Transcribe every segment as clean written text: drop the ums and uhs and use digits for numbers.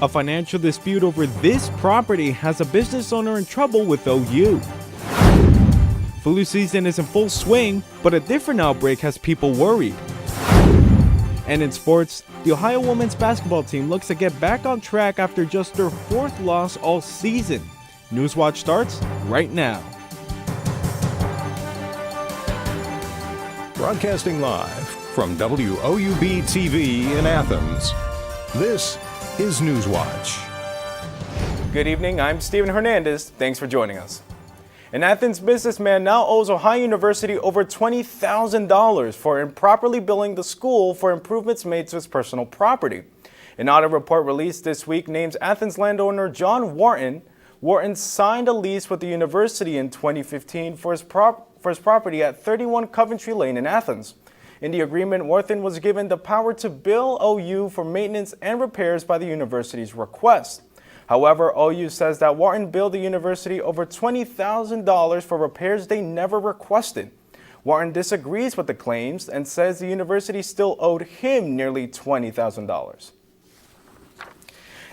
A financial dispute over this property has a business owner in trouble with OU. Flu season is in full swing, but a different outbreak has people worried. And in sports, the Ohio women's basketball team looks to get back on track after just their fourth loss all season. Newswatch starts right now. Broadcasting live from WOUB TV in Athens, this is Newswatch. Good evening, I'm Steven Hernandez. Thanks for joining us. An Athens businessman now owes Ohio University over $20,000 for improperly billing the school for improvements made to his personal property. An audit report released this week names Athens landowner John Wharton. Wharton signed a lease with the university in 2015 for his property at 31 Coventry Lane in Athens. In the agreement, Wharton was given the power to bill OU for maintenance and repairs by the university's request. However, OU says that Wharton billed the university over $20,000 for repairs they never requested. Wharton disagrees with the claims and says the university still owed him nearly $20,000.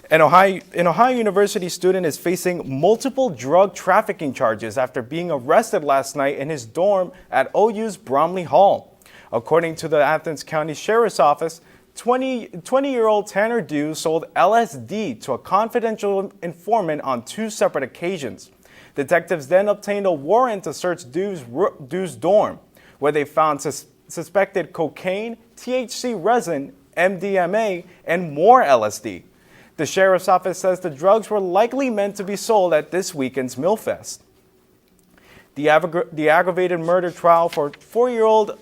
An Ohio University student is facing multiple drug trafficking charges after being arrested last night in his dorm at OU's Bromley Hall. According to the Athens County Sheriff's Office, 20-year-old Tanner Dew sold LSD to a confidential informant on two separate occasions. Detectives then obtained a warrant to search Dew's dorm, where they found suspected cocaine, THC resin, MDMA, and more LSD. The Sheriff's Office says the drugs were likely meant to be sold at this weekend's Millfest. The aggravated murder trial for 4-year-old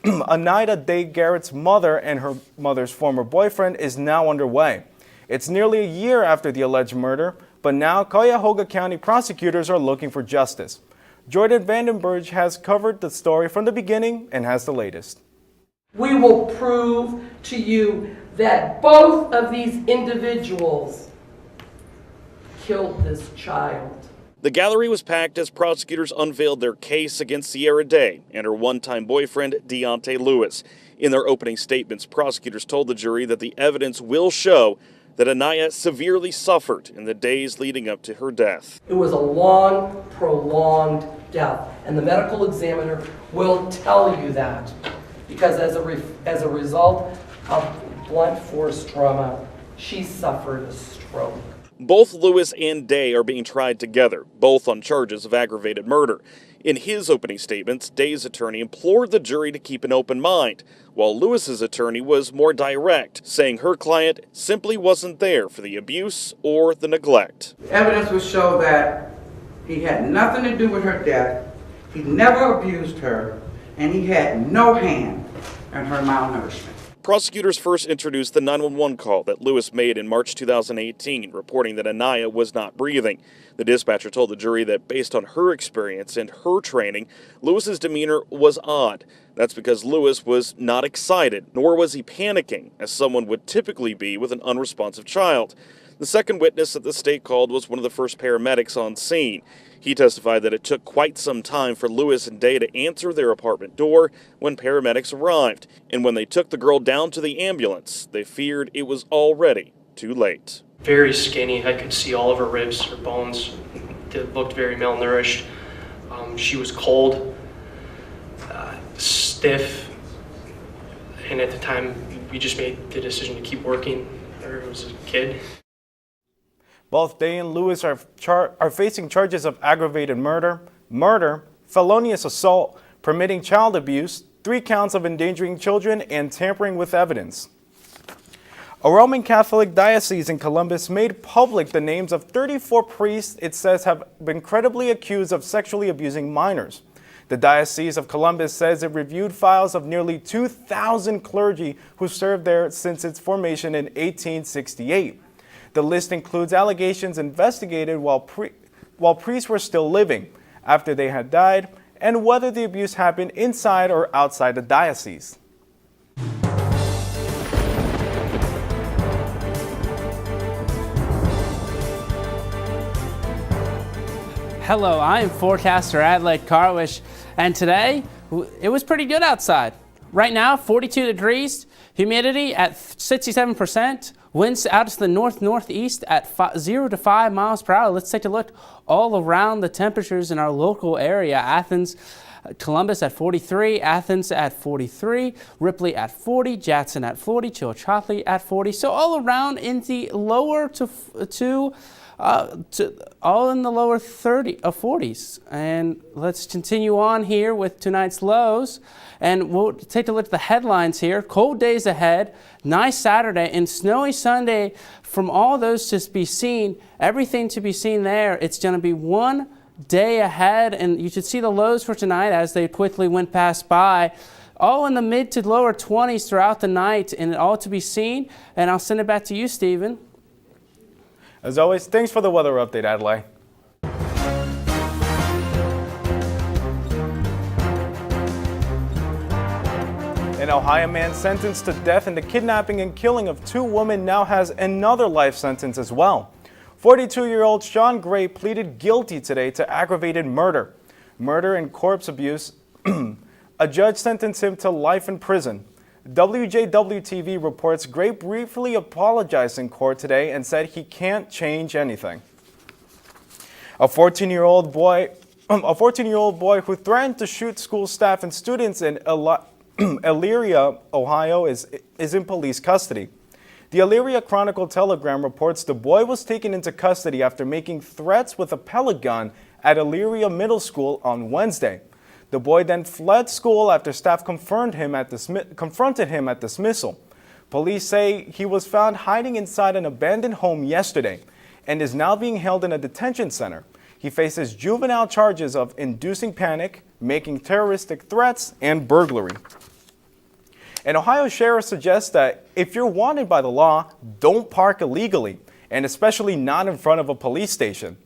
Anida Day Garrett's mother and her mother's former boyfriend is now underway. It's nearly a year after the alleged murder, but now Cuyahoga County prosecutors are looking for justice. Jordan Vandenberg has covered the story from the beginning and has the latest. We will prove to you that both of these individuals killed this child. The gallery was packed as prosecutors unveiled their case against Sierra Day and her one-time boyfriend, Deontay Lewis. In their opening statements, prosecutors told the jury that the evidence will show that Anaya severely suffered in the days leading up to her death. It was a long, prolonged death, and the medical examiner will tell you that, because as a result of blunt force trauma, she suffered a stroke. Both Lewis and Day are being tried together, both on charges of aggravated murder. In his opening statements, Day's attorney implored the jury to keep an open mind, while Lewis's attorney was more direct, saying her client simply wasn't there for the abuse or the neglect. The evidence will show that he had nothing to do with her death, he never abused her, and he had no hand in her malnourishment. Prosecutors first introduced the 911 call that Lewis made in March 2018, reporting that Anaya was not breathing. The dispatcher told the jury that based on her experience and her training, Lewis's demeanor was odd. That's because Lewis was not excited, nor was he panicking, as someone would typically be with an unresponsive child. The second witness that the state called was one of the first paramedics on scene. He testified that it took quite some time for Lewis and Day to answer their apartment door when paramedics arrived, and when they took the girl down to the ambulance, they feared it was already too late. Very skinny. I could see all of her ribs, her bones. They looked very malnourished. She was cold, stiff, and at the time we just made the decision to keep working. There was a kid. Both Day and Lewis are facing charges of aggravated murder, felonious assault, permitting child abuse, 3 counts of endangering children, and tampering with evidence. A Roman Catholic diocese in Columbus made public the names of 34 priests it says have been credibly accused of sexually abusing minors. The Diocese of Columbus says it reviewed files of nearly 2,000 clergy who served there since its formation in 1868. The list includes allegations investigated while priests were still living, after they had died, and whether the abuse happened inside or outside the diocese. Hello, I am forecaster Adelaide Carwish, and today it was pretty good outside. Right now, 42 degrees, humidity at 67%, Winds out to the north-northeast at 0 to 5 miles per hour. Let's take a look all around the temperatures in our local area. Athens, Columbus at 43, Athens at 43, Ripley at 40, Jackson at 40, Chillicothe at 40. So all around in the lower all in the lower 40s. And let's continue on here with tonight's lows. And we'll take a look at the headlines here. Cold days ahead, nice Saturday, and snowy Sunday. From all those to be seen, everything to be seen there, it's going to be one day ahead, and you should see the lows for tonight as they quickly went past by. All in the mid to lower 20s throughout the night, and all to be seen. And I'll send it back to you, Stephen. As always, thanks for the weather update, Adlai. An Ohio man sentenced to death in the kidnapping and killing of 2 women now has another life sentence as well. 42-year-old Sean Gray pleaded guilty today to aggravated murder and corpse abuse. A judge sentenced him to life in prison. WJW-TV reports Gray briefly apologized in court today and said he can't change anything. A 14-year-old boy who threatened to shoot school staff and students in Elyria, Ohio, is in police custody. The Elyria Chronicle-Telegram reports the boy was taken into custody after making threats with a pellet gun at Elyria Middle School on Wednesday. The boy then fled school after staff confronted him at dismissal. Police say he was found hiding inside an abandoned home yesterday and is now being held in a detention center. He faces juvenile charges of inducing panic, making terroristic threats, and burglary. An Ohio sheriff suggests that if you're wanted by the law, don't park illegally, and especially not in front of a police station.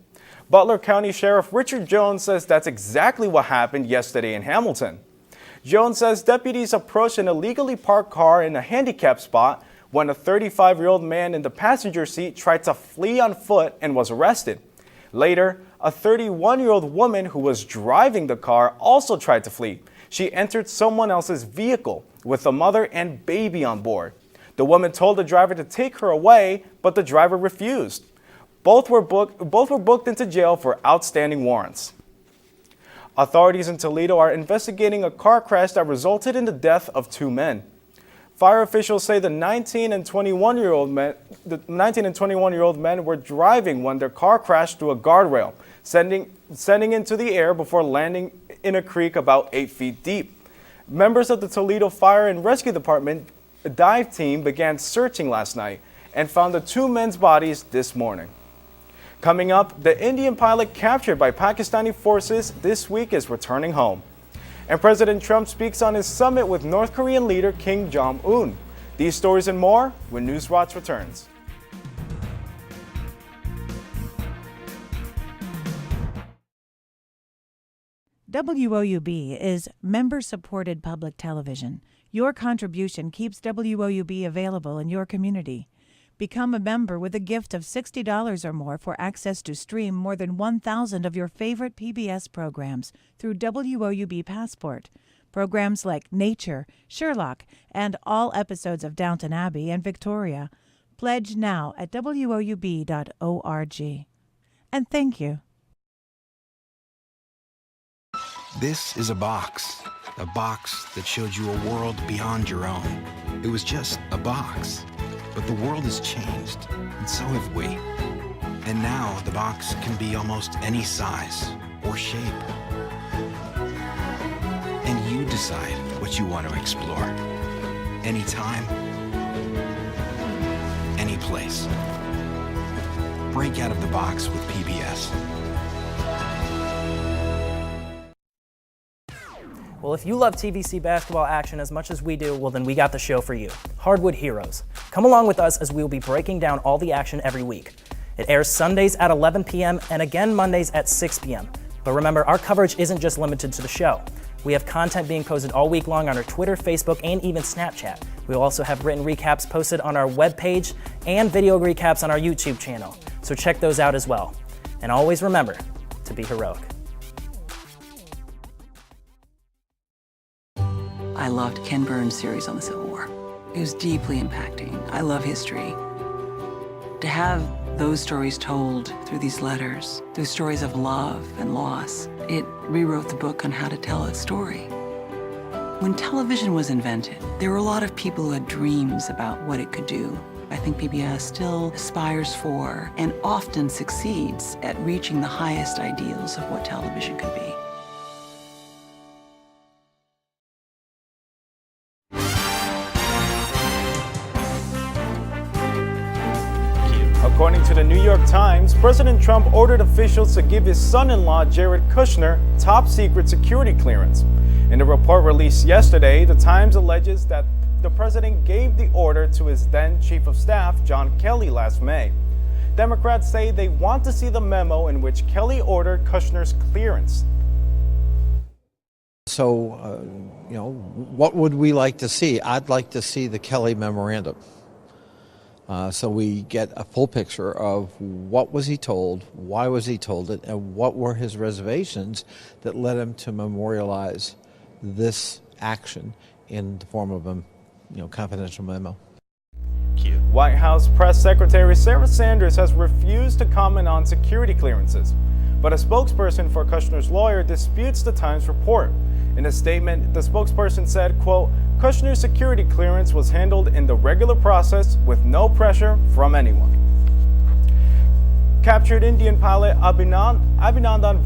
Butler County Sheriff Richard Jones says that's exactly what happened yesterday in Hamilton. Jones says deputies approached an illegally parked car in a handicap spot when a 35-year-old man in the passenger seat tried to flee on foot and was arrested. Later, a 31-year-old woman who was driving the car also tried to flee. She entered someone else's vehicle with a mother and baby on board. The woman told the driver to take her away, but the driver refused. Both were booked into jail for outstanding warrants. Authorities in Toledo are investigating a car crash that resulted in the death of 2 men. Fire officials say the 19 and 21-year-old men were driving when their car crashed through a guardrail, sending into the air before landing in a creek about 8 feet deep. Members of the Toledo Fire and Rescue Department dive team began searching last night and found the 2 men's bodies this morning. Coming up, the Indian pilot captured by Pakistani forces this week is returning home. And President Trump speaks on his summit with North Korean leader Kim Jong-un. These stories and more when Newswatch returns. WOUB is member-supported public television. Your contribution keeps WOUB available in your community. Become a member with a gift of $60 or more for access to stream more than 1,000 of your favorite PBS programs through WOUB Passport. Programs like Nature, Sherlock, and all episodes of Downton Abbey and Victoria. Pledge now at WOUB.org. And thank you. This is a box that showed you a world beyond your own. It was just a box. But the world has changed, and so have we. And now the box can be almost any size or shape. And you decide what you want to explore. Anytime, any place. Break out of the box with PBS. Well, if you love TVC basketball action as much as we do, well then we got the show for you. Hardwood Heroes. Come along with us as we will be breaking down all the action every week. It airs Sundays at 11 p.m. and again Mondays at 6 p.m. But remember, our coverage isn't just limited to the show. We have content being posted all week long on our Twitter, Facebook, and even Snapchat. We will also have written recaps posted on our webpage and video recaps on our YouTube channel. So check those out as well. And always remember to be heroic. I loved Ken Burns' series on the Civil War. It was deeply impacting. I love history. To have those stories told through these letters, through stories of love and loss, it rewrote the book on how to tell a story. When television was invented, there were a lot of people who had dreams about what it could do. I think PBS still aspires for and often succeeds at reaching the highest ideals of what television could be. According to the New York Times, President Trump ordered officials to give his son-in-law, Jared Kushner, top-secret security clearance. In a report released yesterday, the Times alleges that the president gave the order to his then Chief of Staff, John Kelly, last May. Democrats say they want to see the memo in which Kelly ordered Kushner's clearance. So, what would we like to see? I'd like to see the Kelly memorandum. So we get a full picture of what was he told, why was he told it, and what were his reservations that led him to memorialize this action in the form of a confidential memo. White House Press Secretary Sarah Sanders has refused to comment on security clearances, but a spokesperson for Kushner's lawyer disputes the Times report. In a statement, the spokesperson said, quote, Kushner's security clearance was handled in the regular process with no pressure from anyone. Captured Indian pilot Abhinandan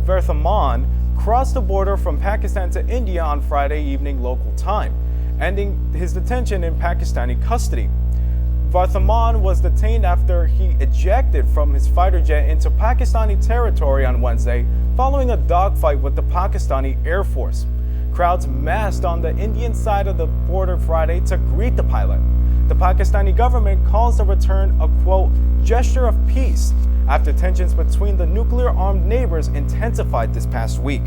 Verthaman crossed the border from Pakistan to India on Friday evening local time, ending his detention in Pakistani custody. Varthaman was detained after he ejected from his fighter jet into Pakistani territory on Wednesday following a dogfight with the Pakistani Air Force. Crowds massed on the Indian side of the border Friday to greet the pilot. The Pakistani government calls the return a, quote, gesture of peace after tensions between the nuclear-armed neighbors intensified this past week.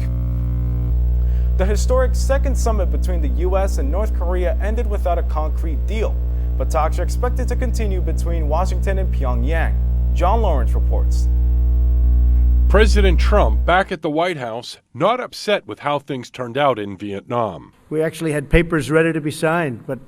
The historic second summit between the U.S. and North Korea ended without a concrete deal, but talks are expected to continue between Washington and Pyongyang. John Lawrence reports. President Trump back at the White House, not upset with how things turned out in Vietnam. We actually had papers ready to be signed, but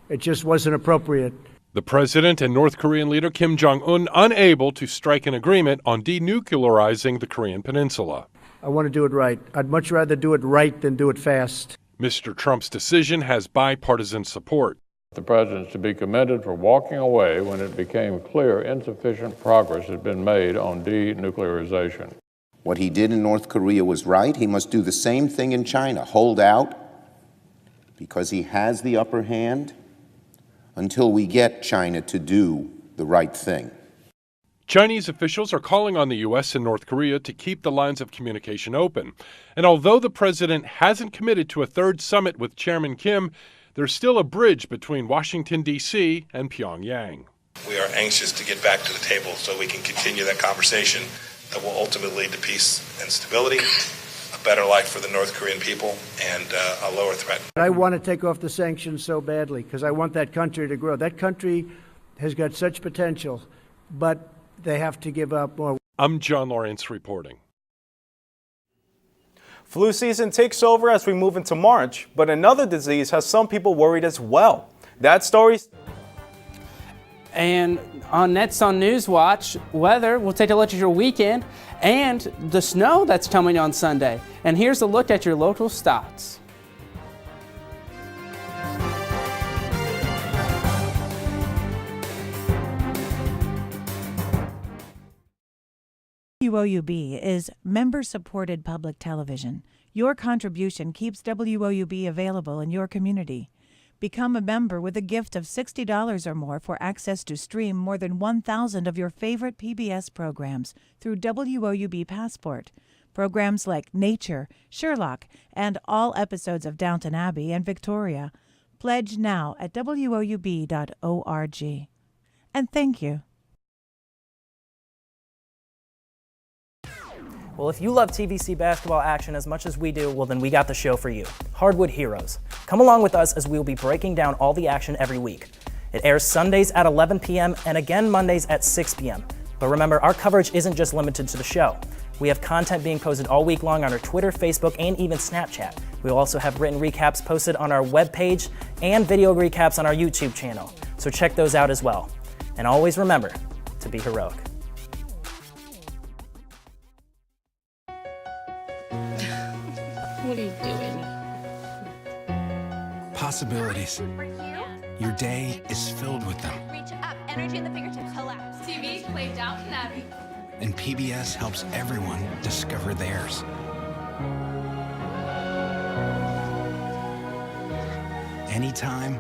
it just wasn't appropriate. The president and North Korean leader Kim Jong-un unable to strike an agreement on denuclearizing the Korean peninsula. I want to do it right. I'd much rather do it right than do it fast. Mr. Trump's decision has bipartisan support. The president is to be commended for walking away when it became clear insufficient progress had been made on denuclearization. What he did in North Korea was right. He must do the same thing in China. Hold out because he has the upper hand until we get China to do the right thing. Chinese officials are calling on the U.S. and North Korea to keep the lines of communication open. And although the president hasn't committed to a third summit with Chairman Kim, there's still a bridge between Washington, D.C. and Pyongyang. We are anxious to get back to the table so we can continue that conversation that will ultimately lead to peace and stability, a better life for the North Korean people, and a lower threat. I want to take off the sanctions so badly because I want that country to grow. That country has got such potential, but they have to give up more. I'm John Lawrence reporting. Flu season takes over as we move into March, but another disease has some people worried as well. That story. And next on Newswatch, weather, we'll take a look at your weekend and the snow that's coming on Sunday. And here's a look at your local stats. WOUB is member-supported public television. Your contribution keeps WOUB available in your community. Become a member with a gift of $60 or more for access to stream more than 1,000 of your favorite PBS programs through WOUB Passport. Programs like Nature, Sherlock, and all episodes of Downton Abbey and Victoria. Pledge now at WOUB.org. And thank you. Well, if you love TVC basketball action as much as we do, well, then we got the show for you. Hardwood Heroes. Come along with us as we will be breaking down all the action every week. It airs Sundays at 11 p.m. and again Mondays at 6 p.m. But remember, our coverage isn't just limited to the show. We have content being posted all week long on our Twitter, Facebook, and even Snapchat. We'll also have written recaps posted on our webpage and video recaps on our YouTube channel. So check those out as well. And always remember to be heroic. What are you doing? Possibilities. Your day is filled with them. Reach up, energy in the fingertips, collapse. TV, play Downton Abbey. And PBS helps everyone discover theirs. Anytime,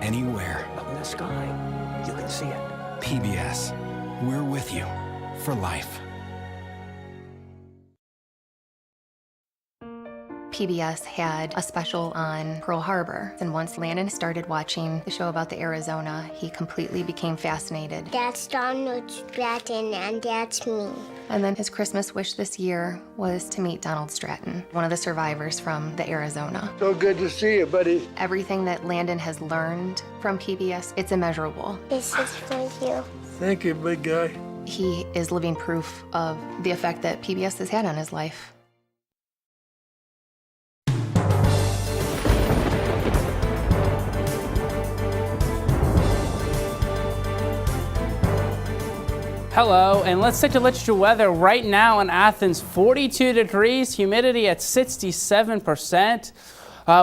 anywhere. Up in the sky, you can see it. PBS, we're with you for life. PBS had a special on Pearl Harbor, and once Landon started watching the show about the Arizona, he completely became fascinated. That's Donald Stratton, and that's me. And then his Christmas wish this year was to meet Donald Stratton, one of the survivors from the Arizona. So good to see you, buddy. Everything that Landon has learned from PBS, it's immeasurable. This is for you. Thank you, big guy. He is living proof of the effect that PBS has had on his life. Hello, and let's take a look at your weather right now in Athens. 42 degrees, humidity at 67%,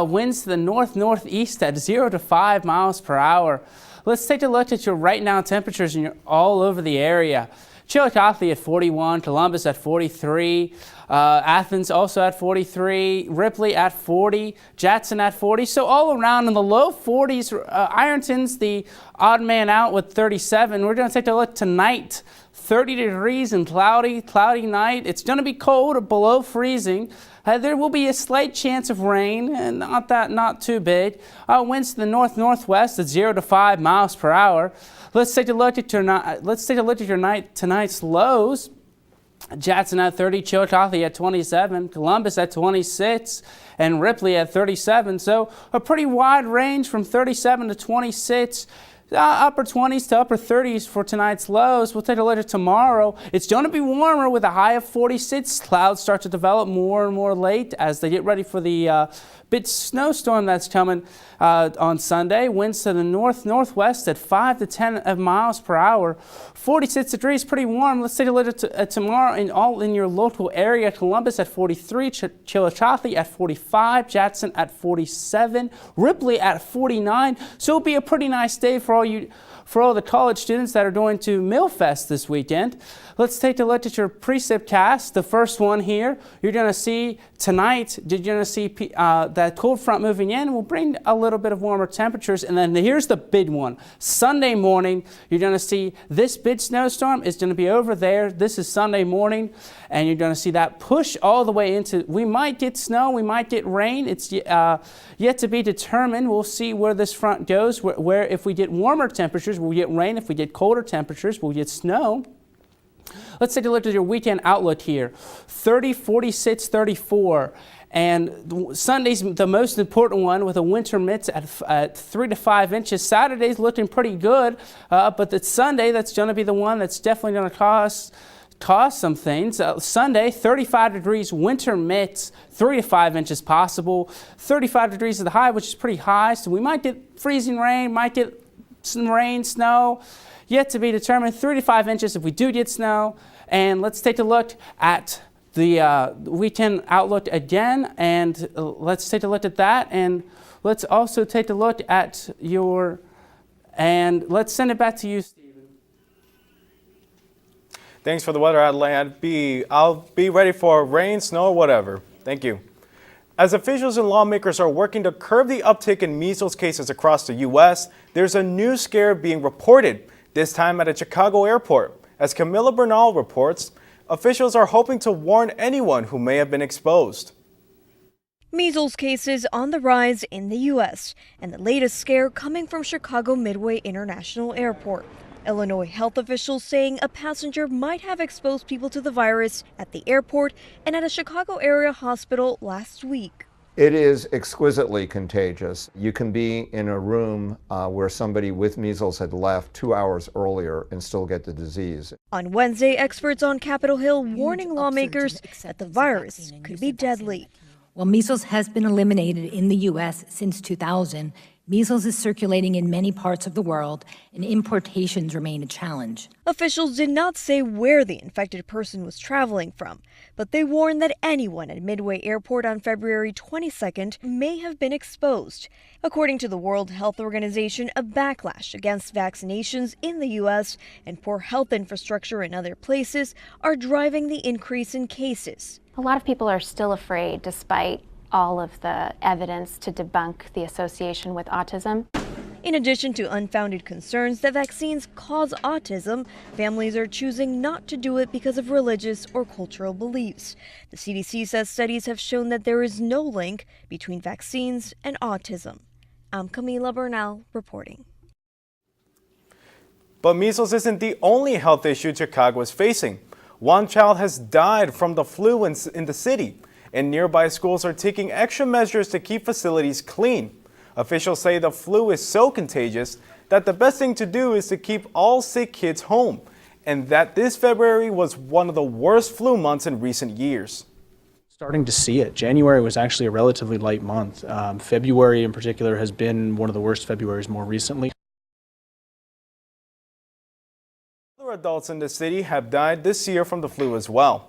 winds to the north-northeast at 0 to 5 miles per hour. Let's take a look at your right now temperatures all over the area. Chillicothe at 41, Columbus at 43, Athens also at 43, Ripley at 40, Jackson at 40. So all around in the low 40s, Ironton's the odd man out with 37. We're going to take a look tonight. 30 degrees and cloudy night. It's going to be cold, below freezing. There will be a slight chance of rain, and not too big. Winds to the north-northwest at 0 to 5 miles per hour. Let's take a look at tonight's lows. Jackson at 30, Chillicothe at 27, Columbus at 26, and Ripley at 37. So a pretty wide range from 37 to 26. Upper 20s to upper 30s for tonight's lows. We'll take a look at tomorrow. It's going to be warmer with a high of 46. Clouds start to develop more and more late as they get ready for the big snowstorm that's coming on Sunday. Winds to the north-northwest at 5 to 10 miles per hour. 46 degrees, pretty warm. Let's take a look at tomorrow in your local area. Columbus at 43, Chillicothe at 45, Jackson at 47, Ripley at 49. So it'll be a pretty nice day for all the college students that are going to Millfest this weekend. Let's take a look at your precipcast. The first one here, you're going to see tonight, you're going to see that cold front moving in will bring a little bit of warmer temperatures. And then here's the big one. Sunday morning, you're going to see this big snowstorm is going to be over there. This is Sunday morning, and you're going to see that push all the way into, we might get snow, we might get rain. It's yet to be determined. We'll see where this front goes, where if we get warmer temperatures, we'll get rain. If we get colder temperatures, we'll get snow. Let's take a look at your weekend outlook here. 30, 46, 34. And Sunday's the most important one with a winter mix at 3 to 5 inches. Saturday's looking pretty good, but it's Sunday that's going to be the one that's definitely going to cause some things. Sunday, 35 degrees, winter mix, 3 to 5 inches possible. 35 degrees is the high, which is pretty high, so we might get freezing rain, might get some rain, snow. Yet to be determined, 3 to 5 inches if we do get snow. And let's take a look at the weekend outlook again, and let's take a look at that. And let's also take a look at and let's send it back to you, Stephen. Thanks for the weather, Adelaide. I'll be ready for rain, snow, or whatever. Thank you. As officials and lawmakers are working to curb the uptick in measles cases across the U.S., there's a new scare being reported, this time at a Chicago airport. As Camilla Bernal reports, officials are hoping to warn anyone who may have been exposed. Measles cases on the rise in the U.S., and the latest scare coming from Chicago Midway International Airport. Illinois health officials saying a passenger might have exposed people to the virus at the airport and at a Chicago area hospital last week. It is exquisitely contagious. You can be in a room where somebody with measles had left 2 hours earlier and still get the disease. On Wednesday, experts on Capitol Hill warning lawmakers that the virus could be deadly. While measles has been eliminated in the U.S. since 2000, Measles is circulating in many parts of the world, and importations remain a challenge. Officials did not say where the infected person was traveling from, but they warned that anyone at Midway Airport on February 22nd may have been exposed. According to the World Health Organization, a backlash against vaccinations in the U.S. and poor health infrastructure in other places are driving the increase in cases. A lot of people are still afraid, despite all of the evidence to debunk the association with autism. In addition to unfounded concerns that vaccines cause autism, families are choosing not to do it because of religious or cultural beliefs. The CDC says studies have shown that there is no link between vaccines and autism. I'm Camila Bernal reporting. But measles isn't the only health issue Chicago is facing. One child has died from the flu in the city, and nearby schools are taking extra measures to keep facilities clean. Officials say the flu is so contagious that the best thing to do is to keep all sick kids home, and that this February was one of the worst flu months in recent years. Starting to see it. January was actually a relatively light month. February in particular has been one of the worst Februaries more recently. Other adults in the city have died this year from the flu as well.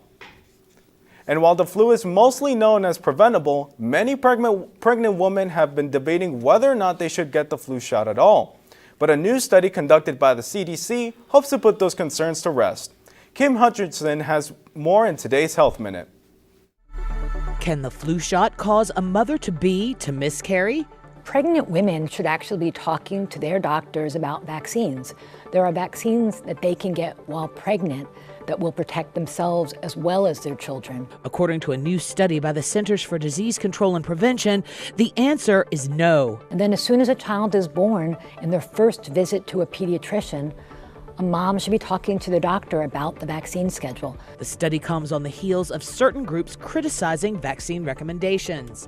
And while the flu is mostly known as preventable, many pregnant women have been debating whether or not they should get the flu shot at all. But a new study conducted by the CDC hopes to put those concerns to rest. Kim Hutchinson has more in today's Health Minute. Can the flu shot cause a mother-to-be to miscarry? Pregnant women should actually be talking to their doctors about vaccines. There are vaccines that they can get while pregnant that will protect themselves as well as their children. According to a new study by the Centers for Disease Control and Prevention, the answer is no. And then as soon as a child is born, in their first visit to a pediatrician, a mom should be talking to the doctor about the vaccine schedule. The study comes on the heels of certain groups criticizing vaccine recommendations.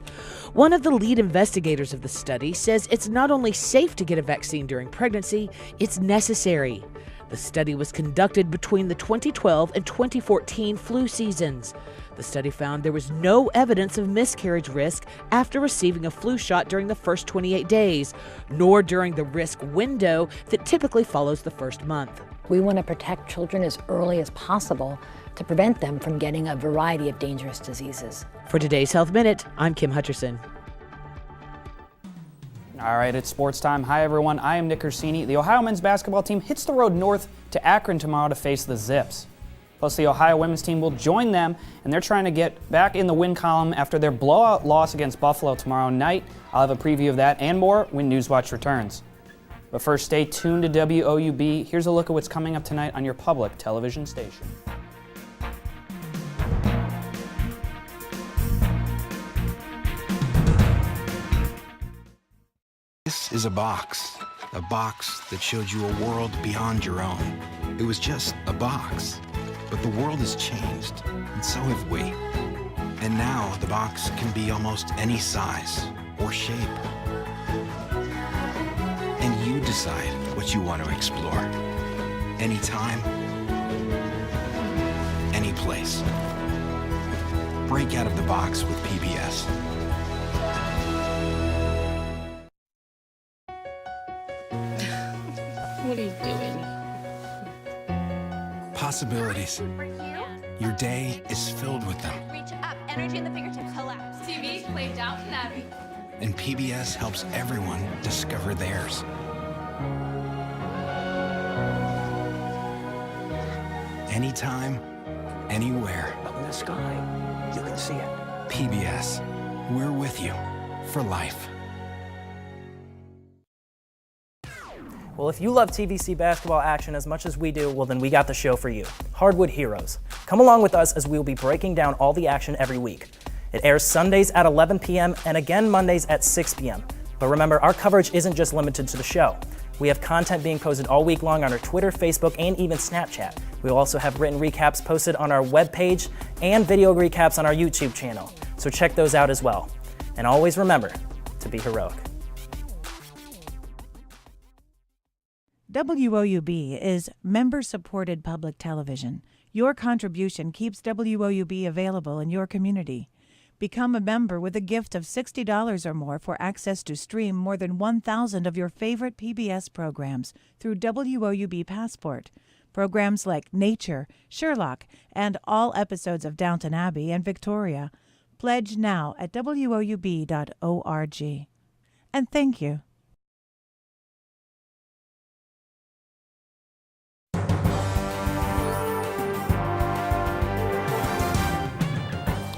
One of the lead investigators of the study says it's not only safe to get a vaccine during pregnancy, it's necessary. The study was conducted between the 2012 and 2014 flu seasons. The study found there was no evidence of miscarriage risk after receiving a flu shot during the first 28 days, nor during the risk window that typically follows the first month. We want to protect children as early as possible to prevent them from getting a variety of dangerous diseases. For today's Health Minute, I'm Kim Hutcherson. All right, it's sports time. Hi, everyone. I am Nick Ursini. The Ohio men's basketball team hits the road north to Akron tomorrow to face the Zips. Plus, the Ohio women's team will join them, and they're trying to get back in the win column after their blowout loss against Buffalo tomorrow night. I'll have a preview of that and more when Newswatch returns. But first, stay tuned to WOUB. Here's a look at what's coming up tonight on your public television station. This is a box that showed you a world beyond your own. It was just a box, but the world has changed, and so have we. And now the box can be almost any size or shape. And you decide what you want to explore. Anytime, any place. Break out of the box with PBS. What are you doing? Possibilities. Your day is filled with them. Reach up, energy in the fingertips, collapse. TV, play Downton Abbey. And PBS helps everyone discover theirs. Anytime, anywhere. Up in the sky, you can see it. PBS. We're with you for life. Well, if you love TVC basketball action as much as we do, well, then we got the show for you. Hardwood Heroes. Come along with us as we will be breaking down all the action every week. It airs Sundays at 11 p.m. and again Mondays at 6 p.m. But remember, our coverage isn't just limited to the show. We have content being posted all week long on our Twitter, Facebook, and even Snapchat. We will also have written recaps posted on our webpage and video recaps on our YouTube channel. So check those out as well. And always remember to be heroic. WOUB is member-supported public television. Your contribution keeps WOUB available in your community. Become a member with a gift of $60 or more for access to stream more than 1,000 of your favorite PBS programs through WOUB Passport. Programs like Nature, Sherlock, and all episodes of Downton Abbey and Victoria. Pledge now at woub.org. And thank you.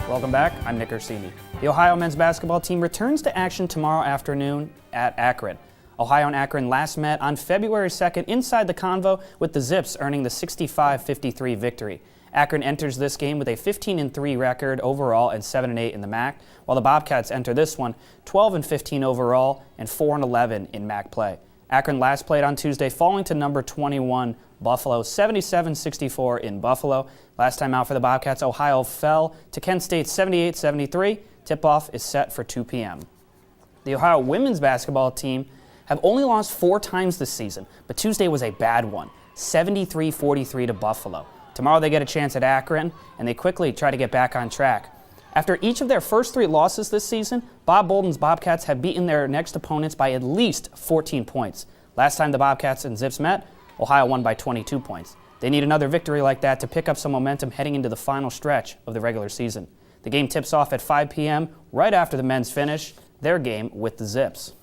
Welcome back. I'm Nick Orsini. The Ohio men's basketball team returns to action tomorrow afternoon at Akron. Ohio and Akron last met on February 2nd inside the Convo, with the Zips earning the 65-53 victory. Akron enters this game with a 15-3 record overall and 7-8 in the MAC, while the Bobcats enter this one 12-15 overall and 4-11 in MAC play. Akron last played on Tuesday, falling to number 21 Buffalo, 77-64 in Buffalo. Last time out for the Bobcats, Ohio fell to Kent State 78-73. Tip-off is set for 2 p.m. The Ohio women's basketball team have only lost 4 times this season, but Tuesday was a bad one, 73-43 to Buffalo. Tomorrow they get a chance at Akron, and they quickly try to get back on track. After each of their first 3 losses this season, Bob Bolden's Bobcats have beaten their next opponents by at least 14 points. Last time the Bobcats and Zips met, Ohio won by 22 points. They need another victory like that to pick up some momentum heading into the final stretch of the regular season. The game tips off at 5 p.m. right after the men's finish their game with the Zips.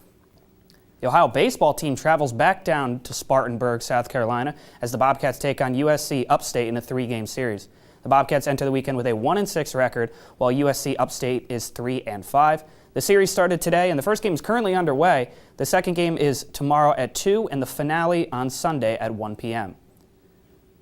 The Ohio baseball team travels back down to Spartanburg, South Carolina, as the Bobcats take on USC Upstate in a 3-game series. The Bobcats enter the weekend with a 1-6 record, while USC Upstate is 3-5. The series started today, and the first game is currently underway. The second game is tomorrow at 2, and the finale on Sunday at 1 p.m.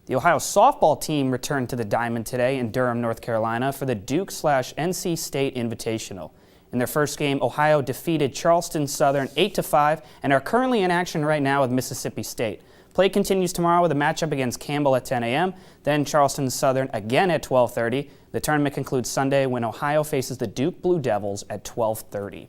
The Ohio softball team returned to the Diamond today in Durham, North Carolina for the Duke/NC State Invitational. In their first game, Ohio defeated Charleston Southern 8-5 and are currently in action right now with Mississippi State. Play continues tomorrow with a matchup against Campbell at 10 a.m., then Charleston Southern again at 12:30. The tournament concludes Sunday when Ohio faces the Duke Blue Devils at 12:30.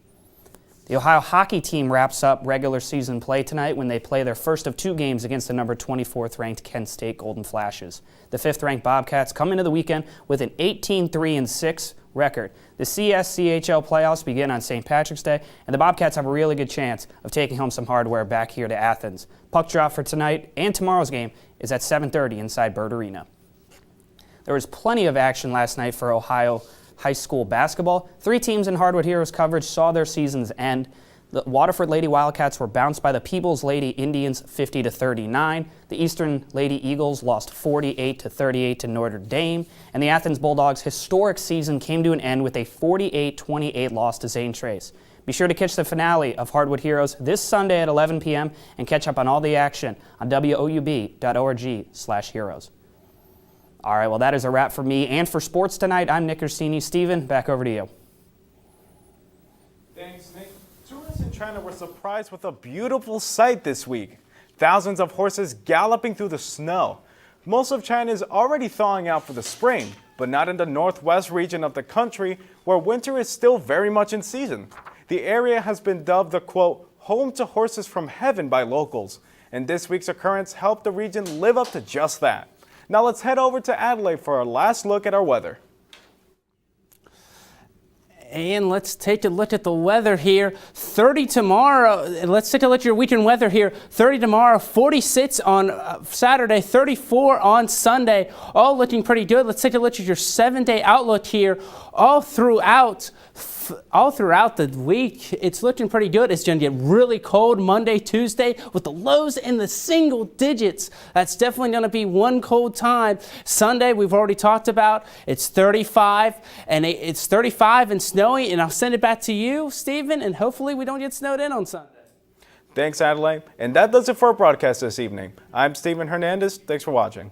The Ohio hockey team wraps up regular season play tonight when they play their first of 2 games against the number 24th ranked Kent State Golden Flashes. The 5th ranked Bobcats come into the weekend with an 18-3-6 record. The CSCHL playoffs begin on St. Patrick's Day, and the Bobcats have a really good chance of taking home some hardware back here to Athens. Puck drop for tonight and tomorrow's game is at 7:30 inside Bird Arena. There was plenty of action last night for Ohio high school basketball. 3 teams in Hardwood Heroes coverage saw their seasons end. The Waterford Lady Wildcats were bounced by the Peebles Lady Indians 50-39. The Eastern Lady Eagles lost 48-38 to Notre Dame. And the Athens Bulldogs' historic season came to an end with a 48-28 loss to Zane Trace. Be sure to catch the finale of Hardwood Heroes this Sunday at 11 p.m. and catch up on all the action on woub.org/heroes. All right, well, that is a wrap for me and for sports tonight. I'm Nick Orsini. Steven, back over to you. Thanks, Nick. Tourists in China were surprised with a beautiful sight this week. Thousands of horses galloping through the snow. Most of China is already thawing out for the spring, but not in the northwest region of the country where winter is still very much in season. The area has been dubbed the, quote, home to horses from heaven by locals, and this week's occurrence helped the region live up to just that. Now let's head over to Adelaide for our last look at our weather. And let's take a look at the weather here. 30 tomorrow. Let's take a look at your weekend weather here. 30 tomorrow, 46 on Saturday, 34 on Sunday. All looking pretty good. Let's take a look at your 7-day outlook here. All throughout the week, it's looking pretty good. It's going to get really cold Monday, Tuesday with the lows in the single digits. That's definitely going to be one cold time. Sunday, we've already talked about. It's 35 and snowy, and I'll send it back to you, Stephen, and hopefully we don't get snowed in on Sunday. Thanks, Adelaide. And that does it for our broadcast this evening. I'm Stephen Hernandez. Thanks for watching.